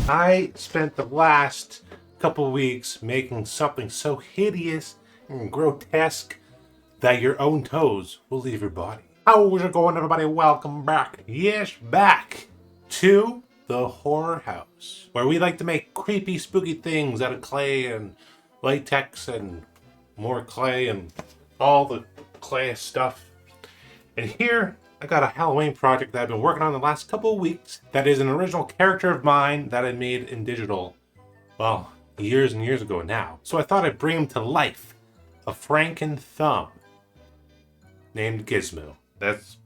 I spent the last couple weeks making something so hideous and grotesque that your own toes will leave your body. How's it going, everybody? Welcome back. Yes, back to the horror house, where we like to make creepy, spooky things out of clay and latex and more clay and all the clay stuff. And here, I got a Halloween project that I've been working on the last couple of weeks that is an original character of mine that I made in digital, well, years and years ago now. So I thought I'd bring him to life. A Franken Thumb named Gizmo. That's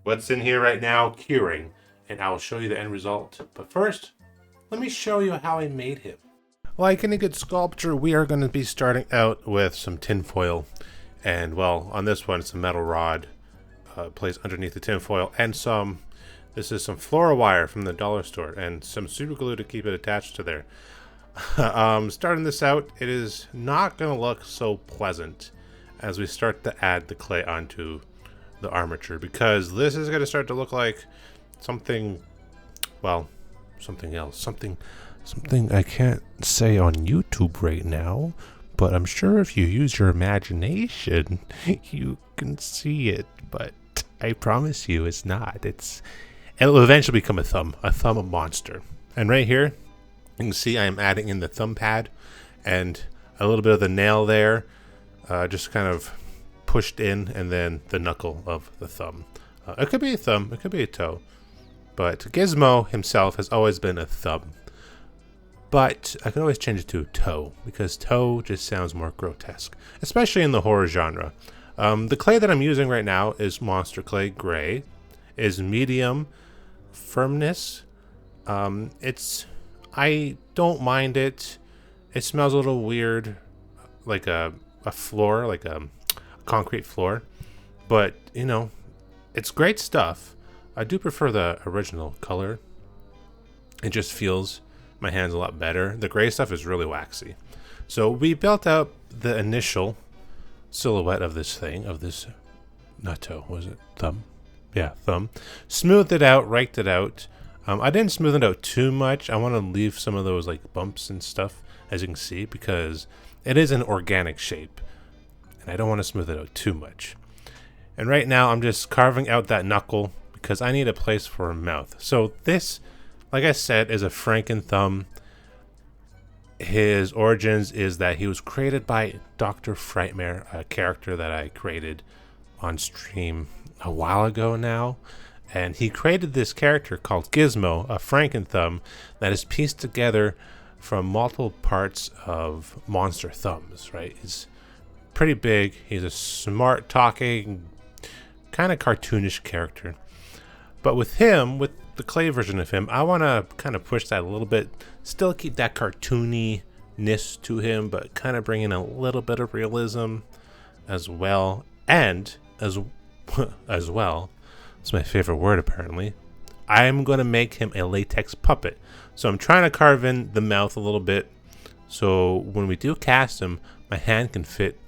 what's in here right now, curing, and I will show you the end result. But first, let me show you how I made him. Like any good sculpture, we are going to be starting out with some tin foil, and well, on this one, it's a metal rod. Placed underneath the tin foil, and this is some flora wire from the dollar store, and some super glue to keep it attached to there. Starting this out, it is not going to look so pleasant as we start to add the clay onto the armature, because this is going to start to look like something, well, something else, something I can't say on YouTube right now, but I'm sure if you use your imagination, you can see it. But I promise you, it's not. It'll eventually become a thumb monster. And right here, you can see I'm adding in the thumb pad and a little bit of the nail there, just kind of pushed in, and then the knuckle of the thumb. It could be a thumb, it could be a toe, but Gizmo himself has always been a thumb. But I could always change it to toe, because toe just sounds more grotesque, especially in the horror genre. The clay that I'm using right now is Monster Clay Gray, is medium firmness. I don't mind it. It smells a little weird, like a floor, like a concrete floor, but you know, it's great stuff. I do prefer the original color. It just feels my hands a lot better. The gray stuff is really waxy. So we built up the initial silhouette of this thing, of this, not toe, was it thumb? Yeah, thumb. Smoothed it out, raked it out. I didn't smooth it out too much. I want to leave some of those like bumps and stuff, as you can see, because it is an organic shape, and I don't want to smooth it out too much. And right now I'm just carving out that knuckle because I need a place for a mouth. So this, like I said, is a Franken Thumb. His origins is that he was created by Dr. Frightmare, a character that I created on stream a while ago now. And he created this character called Gizmo, a Franken Thumb, that is pieced together from multiple parts of monster thumbs, right? He's pretty big. He's a smart, talking, kind of cartoonish character. But with him, with the clay version of him, I want to kind of push that a little bit, still keep that cartooniness to him, but kind of bring in a little bit of realism as well. And as well, it's my favorite word apparently, I'm going to make him a latex puppet. So I'm trying to carve in the mouth a little bit, so when we do cast him, my hand can fit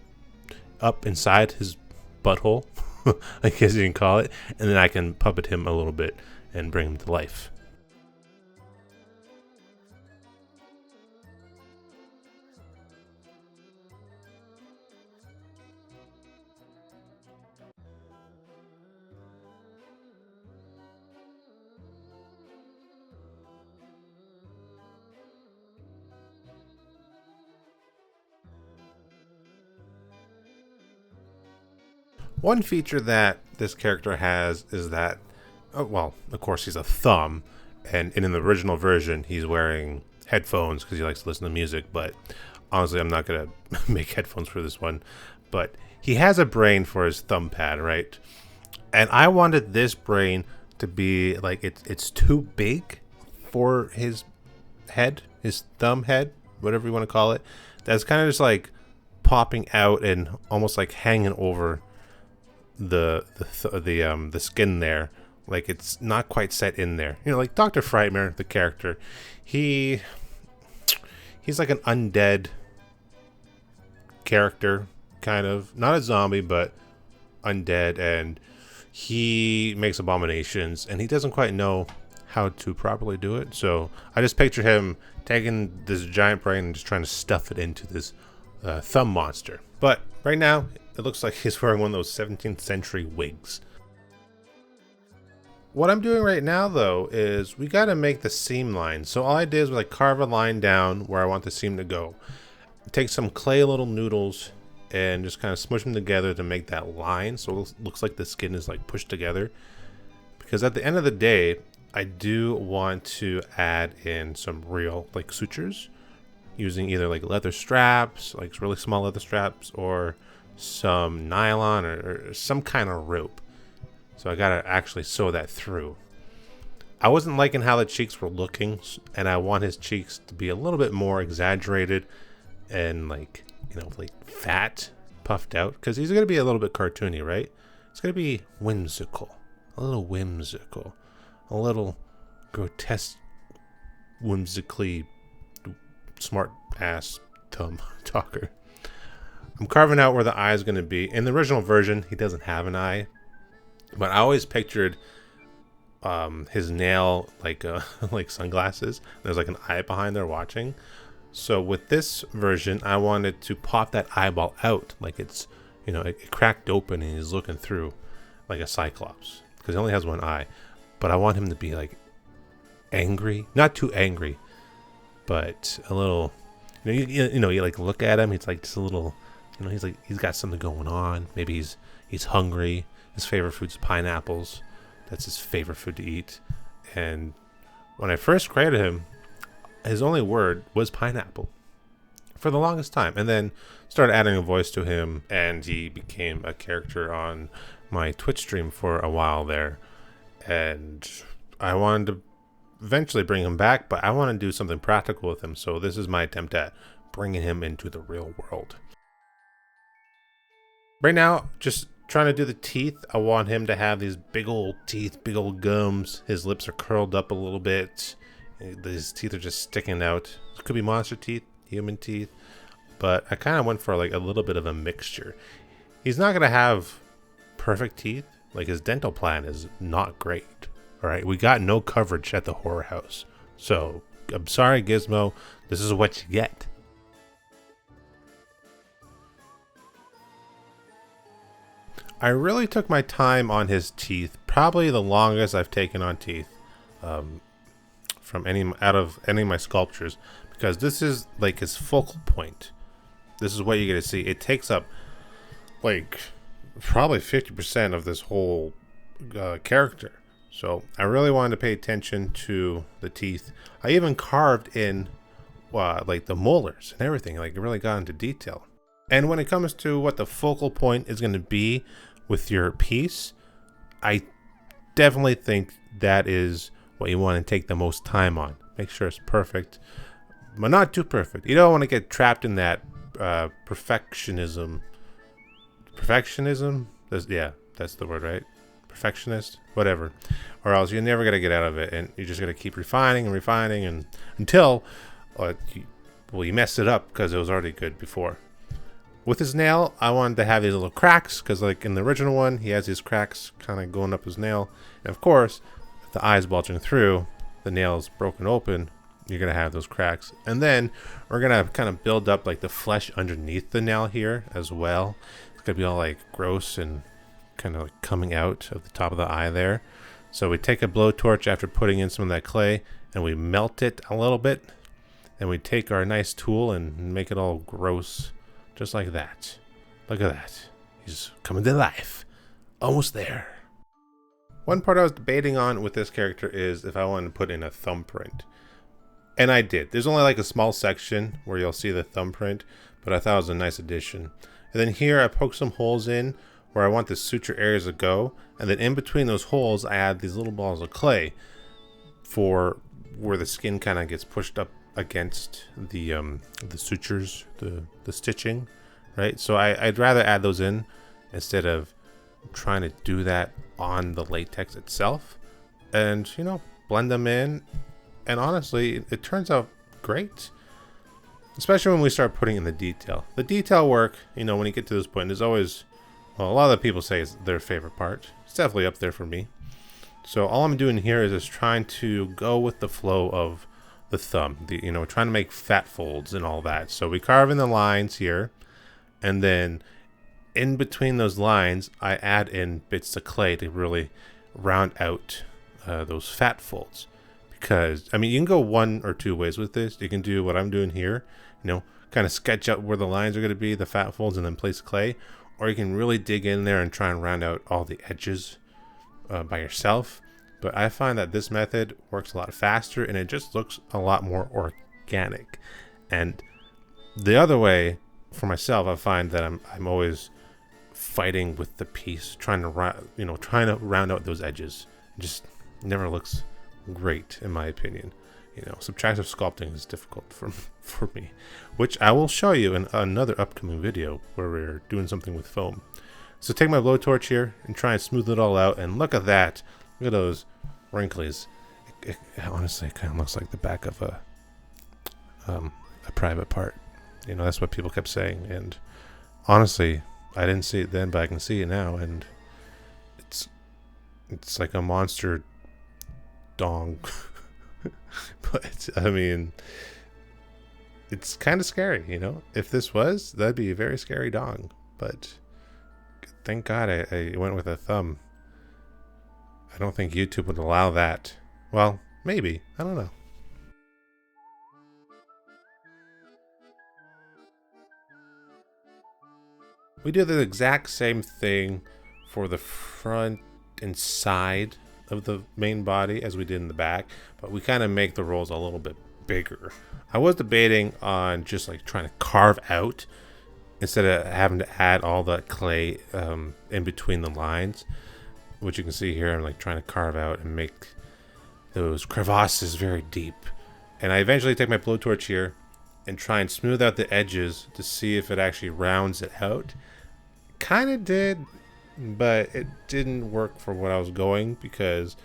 up inside his butthole, I guess you can call it, and then I can puppet him a little bit and bring him to life. One feature that this character has is that, well, of course he's a thumb, and in the original version he's wearing headphones because he likes to listen to music, but honestly I'm not going to make headphones for this one. But he has a brain for his thumb pad, right? And I wanted this brain to be like, it's too big for his head, his thumb head, whatever you want to call it. That's kind of just like popping out and almost like hanging over the skin there, like it's not quite set in there. You know, like Dr. Frightmare, the character, he's like an undead character, kind of, not a zombie, but undead, and he makes abominations, and he doesn't quite know how to properly do it. So I just picture him taking this giant brain and just trying to stuff it into this thumb monster. But right now, it looks like he's wearing one of those 17th century wigs. What I'm doing right now, though, is we got to make the seam line. So all I did is like carve a line down where I want the seam to go. Take some clay little noodles and just kind of smush them together to make that line. So it looks like the skin is like pushed together. Because at the end of the day, I do want to add in some real like sutures using either like leather straps, like really small leather straps, or some nylon or some kind of rope. So I gotta actually sew that through. I wasn't liking how the cheeks were looking, and I want his cheeks to be a little bit more exaggerated and like, you know, like fat, puffed out, because he's gonna be a little bit cartoony, right? It's gonna be whimsical, a little whimsical, a little grotesque, whimsically smart ass thumb talker. I'm carving out where the eye is gonna be. In the original version, he doesn't have an eye. But I always pictured his nail like like sunglasses. There's like an eye behind there watching. So with this version, I wanted to pop that eyeball out, like it's, you know, it cracked open and he's looking through like a cyclops, because he only has one eye. But I want him to be like angry, not too angry, but a little, you know, you like look at him, he's like just a little, you know, he's got something going on. Maybe he's hungry. His favorite food's pineapples. That's his favorite food to eat. And when I first created him, his only word was pineapple for the longest time. And then started adding a voice to him, and he became a character on my Twitch stream for a while there. And I wanted to eventually bring him back, but I want to do something practical with him. So this is my attempt at bringing him into the real world. Right now, just trying to do the teeth. I want him to have these big old teeth, big old gums. His lips are curled up a little bit. His teeth are just sticking out. It could be monster teeth, human teeth, but I kind of went for like a little bit of a mixture. He's not going to have perfect teeth. Like his dental plan is not great. All right, we got no coverage at the horror house. So I'm sorry, Gizmo. This is what you get. I really took my time on his teeth, probably the longest I've taken on teeth from out of any of my sculptures, because this is like his focal point. This is what you're gonna see. It takes up like probably 50% of this whole character. So I really wanted to pay attention to the teeth. I even carved in like the molars and everything. Like it really got into detail. And when it comes to what the focal point is going to be with your piece, I definitely think that is what you want to take the most time on. Make sure it's perfect, but not too perfect. You don't want to get trapped in that perfectionism. Perfectionism? Yeah, that's the word, right? Perfectionist? Whatever. Or else you're never going to get out of it, and you're just going to keep refining and refining and until you mess it up because it was already good before. With his nail, I wanted to have these little cracks, because like in the original one, he has these cracks kind of going up his nail. And of course, if the eye's bulging through, the nail's broken open, you're going to have those cracks. And then we're going to kind of build up like the flesh underneath the nail here as well. It's going to be all like gross and kind of like coming out of the top of the eye there. So we take a blowtorch after putting in some of that clay, and we melt it a little bit. And we take our nice tool and make it all gross. Just like that. Look at that. He's coming to life. Almost there. One part I was debating on with this character is if I wanted to put in a thumbprint. And I did. There's only like a small section where you'll see the thumbprint, but I thought it was a nice addition. And then here I poke some holes in where I want the suture areas to go. And then in between those holes, I add these little balls of clay for where the skin kind of gets pushed up against the sutures, the stitching, right? So I'd rather add those in instead of trying to do that on the latex itself, and you know, blend them in. And honestly, it turns out great, especially when we start putting in the detail work. You know, when you get to this point, there's always, well, a lot of people say it's their favorite part. It's definitely up there for me. So all I'm doing here is just trying to go with the flow of the thumb, trying to make fat folds and all that. So we carve in the lines here, and then in between those lines, I add in bits of clay to really round out those fat folds. Because, I mean, you can go one or two ways with this. You can do what I'm doing here, kind of sketch out where the lines are going to be, the fat folds, and then place clay. Or you can really dig in there and try and round out all the edges by yourself. But I find that this method works a lot faster, and it just looks a lot more organic. And the other way, for myself, I find that I'm always fighting with the piece, trying to round out those edges. It just never looks great, in my opinion. Subtractive sculpting is difficult for me, which I will show you in another upcoming video where we're doing something with foam. So take my blowtorch here and try and smooth it all out, and look at that. Look at those wrinkles. It honestly kind of looks like the back of a private part. That's what people kept saying, and honestly, I didn't see it then, but I can see it now, and it's like a monster dong. But I mean, it's kind of scary, If this was, that'd be a very scary dong. But thank God I went with a thumb. I don't think YouTube would allow that. Well, maybe. I don't know. We do the exact same thing for the front and side of the main body as we did in the back, but we kind of make the rolls a little bit bigger. I was debating on just like trying to carve out instead of having to add all that clay in between the lines, which you can see here. I'm like trying to carve out and make those crevasses very deep. And I eventually take my blowtorch here and try and smooth out the edges to see if it actually rounds it out. Kind of did, but it didn't work for what I was going, because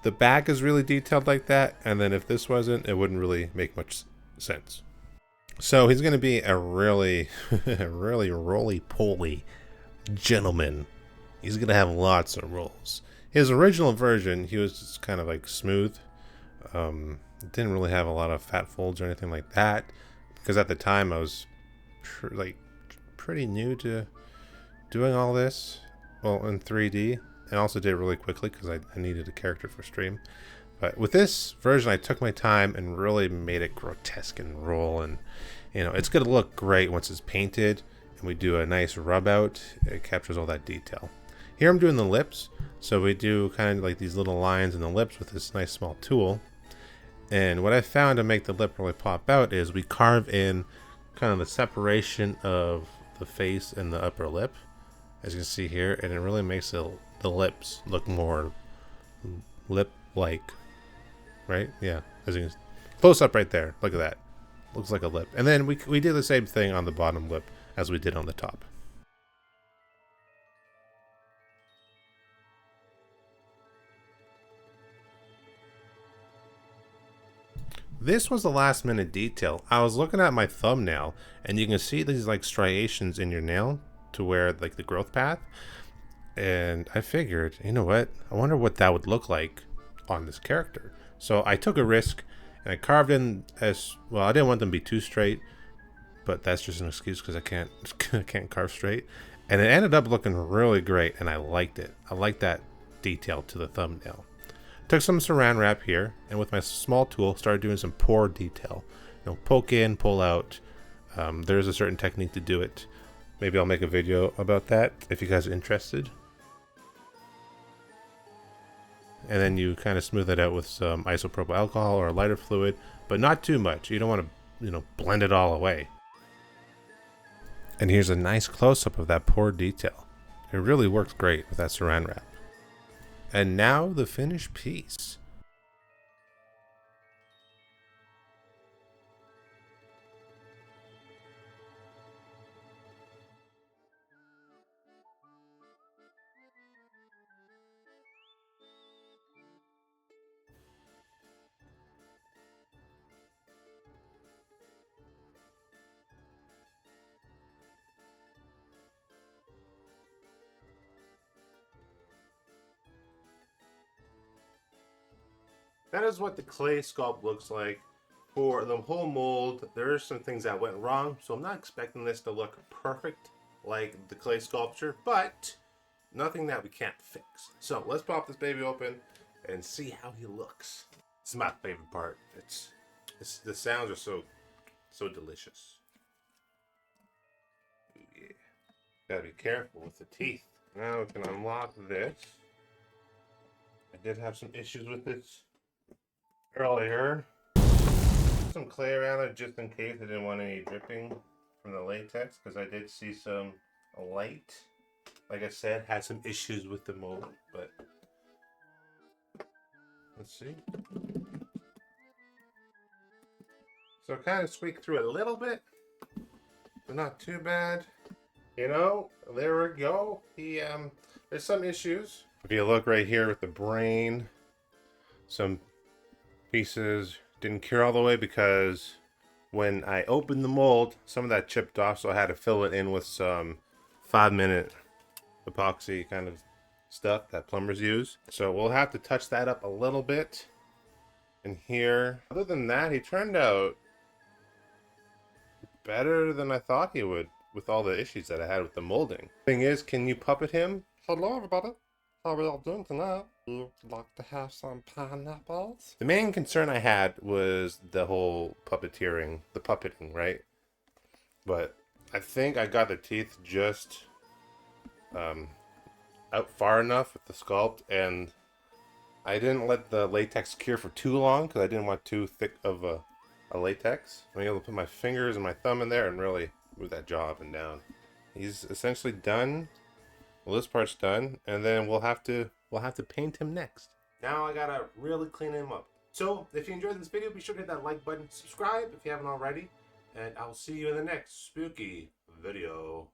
the back is really detailed like that, and then if this wasn't, it wouldn't really make much sense. So he's going to be a really really roly-poly gentleman. He's going to have lots of rolls. His original version, he was just kind of like smooth. Didn't really have a lot of fat folds or anything like that, because at the time I was pretty new to doing all this, well, in 3D, and also did it really quickly because I needed a character for stream. But with this version, I took my time and really made it grotesque and roll, and it's gonna look great once it's painted and we do a nice rub out. It captures all that detail. Here I'm doing the lips, so we do kind of like these little lines in the lips with this nice small tool. And what I found to make the lip really pop out is we carve in kind of the separation of the face and the upper lip, as you can see here, and it really makes the lips look more lip-like, right? Yeah, as you can close up right there. Look at that. Looks like a lip. And then we did the same thing on the bottom lip as we did on the top. This was the last minute detail. I was looking at my thumbnail, and you can see these like striations in your nail to where like the growth path. And I figured, you know what? I wonder what that would look like on this character. So I took a risk and I carved in as well. I didn't want them to be too straight, but that's just an excuse because I can't carve straight. And it ended up looking really great, and I liked it. I liked that detail to the thumbnail. Took some saran wrap here, and with my small tool, started doing some pore detail. Poke in, pull out. There's a certain technique to do it. Maybe I'll make a video about that if you guys are interested. And then you kind of smooth it out with some isopropyl alcohol or a lighter fluid, but not too much. You don't want to, blend it all away. And here's a nice close-up of that pore detail. It really works great with that saran wrap. And now the finished piece. That is what the clay sculpt looks like. For the whole mold, there are some things that went wrong, so I'm not expecting this to look perfect like the clay sculpture, but nothing that we can't fix. So let's pop this baby open and see how he looks. This is my favorite part. The sounds are so delicious. Ooh, yeah. Gotta be careful with the teeth. Now we can unlock this. I did have some issues with this earlier. Some clay around it just in case I didn't want any dripping from the latex, because I did see some light. Like I said, had some issues with the mold, but let's see. So I kind of squeaked through a little bit, but not too bad. You know, there we go. There's some issues. If you look right here with the brain, some pieces didn't cure all the way because when I opened the mold, some of that chipped off, so I had to fill it in with some 5-minute epoxy kind of stuff that plumbers use. So we'll have to touch that up a little bit in here. Other than that, he turned out better than I thought he would with all the issues that I had with the molding. Thing is, can you puppet him? Hello everybody. How are we all doing tonight? You'd like to have some pineapples? The main concern I had was the whole puppeteering, the puppeting, right? But I think I got the teeth just out far enough with the sculpt, and I didn't let the latex cure for too long because I didn't want too thick of a latex. I'm able to put my fingers and my thumb in there and really move that jaw up and down. He's essentially done. Well, this part's done, and then we'll have to paint him next. Now I gotta really clean him up. So if you enjoyed this video, be sure to hit that like button, subscribe if you haven't already, and I'll see you in the next spooky video.